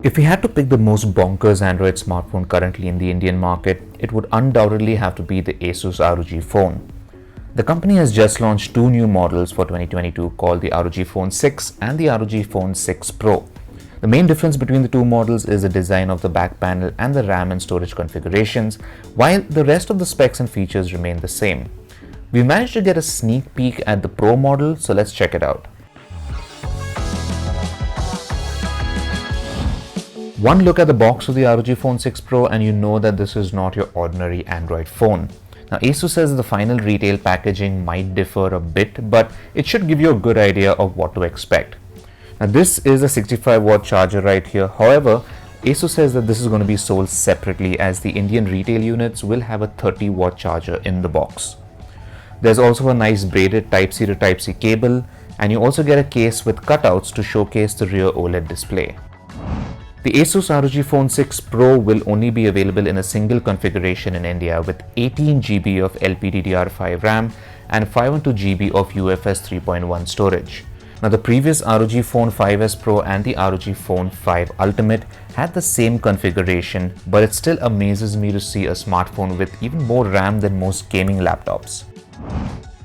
If we had to pick the most bonkers Android smartphone currently in the Indian market, it would undoubtedly have to be the Asus ROG Phone. The company has just launched two new models for 2022 called the ROG Phone 6 and the ROG Phone 6 Pro. The main difference between the two models is the design of the back panel and the RAM and storage configurations, while the rest of the specs and features remain the same. We managed to get a sneak peek at the Pro model, so let's check it out. One look at the box of the ROG Phone 6 Pro and you know that this is not your ordinary Android phone. Now Asus says the final retail packaging might differ a bit, but it should give you a good idea of what to expect. Now this is a 65-watt charger right here. However, Asus says that this is going to be sold separately as the Indian retail units will have a 30-watt charger in the box. There's also a nice braided Type-C to Type-C cable, and you also get a case with cutouts to showcase the rear OLED display. The Asus ROG Phone 6 Pro will only be available in a single configuration in India with 18 GB of LPDDR5 RAM and 512 GB of UFS 3.1 storage. Now the previous ROG Phone 5s Pro and the ROG Phone 5 Ultimate had the same configuration, but it still amazes me to see a smartphone with even more RAM than most gaming laptops.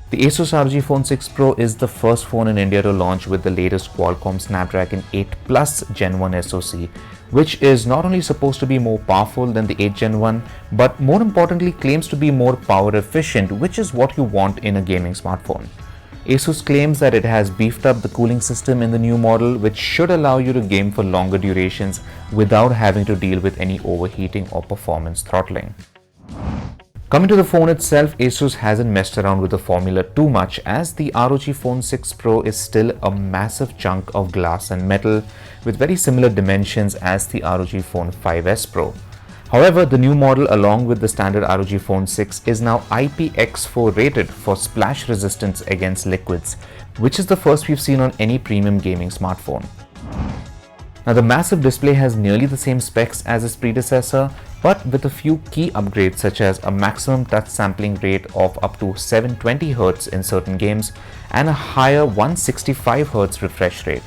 The Asus ROG Phone 6 Pro is the first phone in India to launch with the latest Qualcomm Snapdragon 8 Plus Gen 1 SoC, which is not only supposed to be more powerful than the 8 Gen 1, but more importantly claims to be more power efficient, which is what you want in a gaming smartphone. Asus claims that it has beefed up the cooling system in the new model, which should allow you to game for longer durations without having to deal with any overheating or performance throttling. Coming to the phone itself, Asus hasn't messed around with the formula too much as the ROG Phone 6 Pro is still a massive chunk of glass and metal with very similar dimensions as the ROG Phone 5s Pro. However, the new model along with the standard ROG Phone 6 is now IPX4 rated for splash resistance against liquids, which is the first we've seen on any premium gaming smartphone. Now the massive display has nearly the same specs as its predecessor, but with a few key upgrades such as a maximum touch sampling rate of up to 720Hz in certain games and a higher 165Hz refresh rate.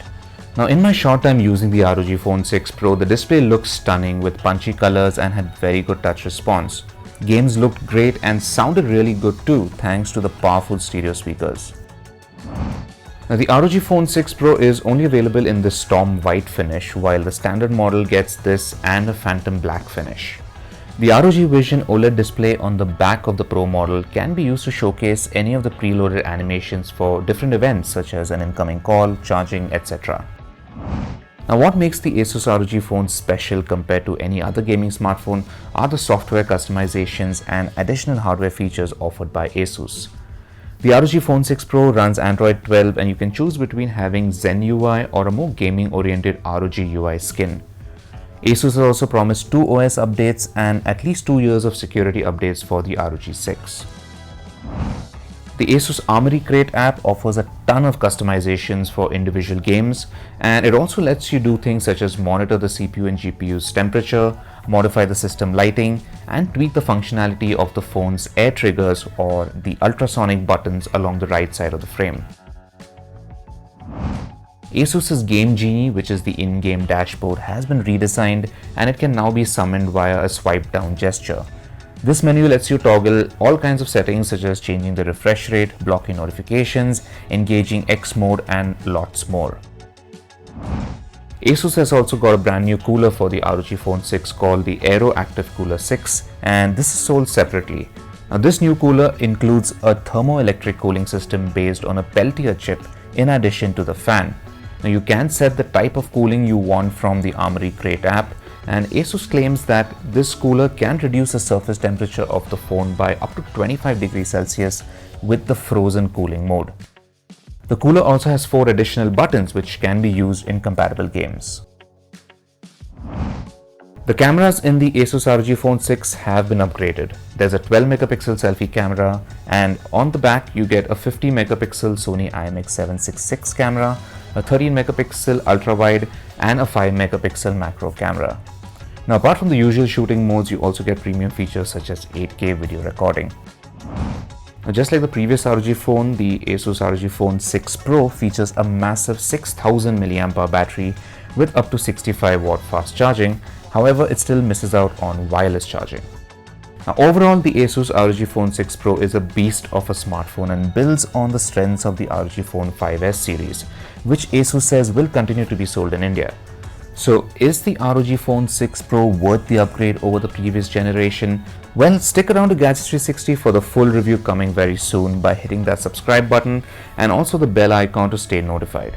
Now in my short time using the ROG Phone 6 Pro, the display looks stunning with punchy colors and had very good touch response. Games looked great and sounded really good too thanks to the powerful stereo speakers. Now the ROG Phone 6 Pro is only available in the Storm White finish, while the standard model gets this and a Phantom Black finish. The ROG Vision OLED display on the back of the Pro model can be used to showcase any of the preloaded animations for different events such as an incoming call, charging, etc. Now what makes the Asus ROG Phone special compared to any other gaming smartphone are the software customizations and additional hardware features offered by Asus. The ROG Phone 6 Pro runs Android 12 and you can choose between having Zen UI or a more gaming-oriented ROG UI skin. Asus has also promised 2 OS updates and at least 2 years of security updates for the ROG 6. The Asus Armoury Crate app offers a ton of customizations for individual games, and it also lets you do things such as monitor the CPU and GPU's temperature, modify the system lighting, and tweak the functionality of the phone's air triggers or the ultrasonic buttons along the right side of the frame. Asus's Game Genie, which is the in-game dashboard, has been redesigned and it can now be summoned via a swipe down gesture. This menu lets you toggle all kinds of settings such as changing the refresh rate, blocking notifications, engaging X mode, and lots more. Asus has also got a brand new cooler for the ROG Phone 6 called the Aero Active Cooler 6, and this is sold separately. Now this new cooler includes a thermoelectric cooling system based on a Peltier chip in addition to the fan. Now you can set the type of cooling you want from the Armoury Crate app, and Asus claims that this cooler can reduce the surface temperature of the phone by up to 25 degrees Celsius with the frozen cooling mode. The cooler also has 4 additional buttons which can be used in compatible games. The cameras in the Asus ROG Phone 6 have been upgraded. There's a 12 megapixel selfie camera, and on the back you get a 50 megapixel Sony IMX766 camera, a 13 megapixel ultra wide, and a 5 megapixel macro camera. Now apart from the usual shooting modes, you also get premium features such as 8K video recording. Now, just like the previous ROG phone, the Asus ROG Phone 6 Pro features a massive 6000 mAh battery with up to 65 watt fast charging. However, it still misses out on wireless charging. Now, overall, the Asus ROG Phone 6 Pro is a beast of a smartphone and builds on the strengths of the ROG Phone 5S series, which Asus says will continue to be sold in India. So, is the ROG Phone 6 Pro worth the upgrade over the previous generation? Well, stick around to Gadgets 360 for the full review coming very soon by hitting that subscribe button and also the bell icon to stay notified.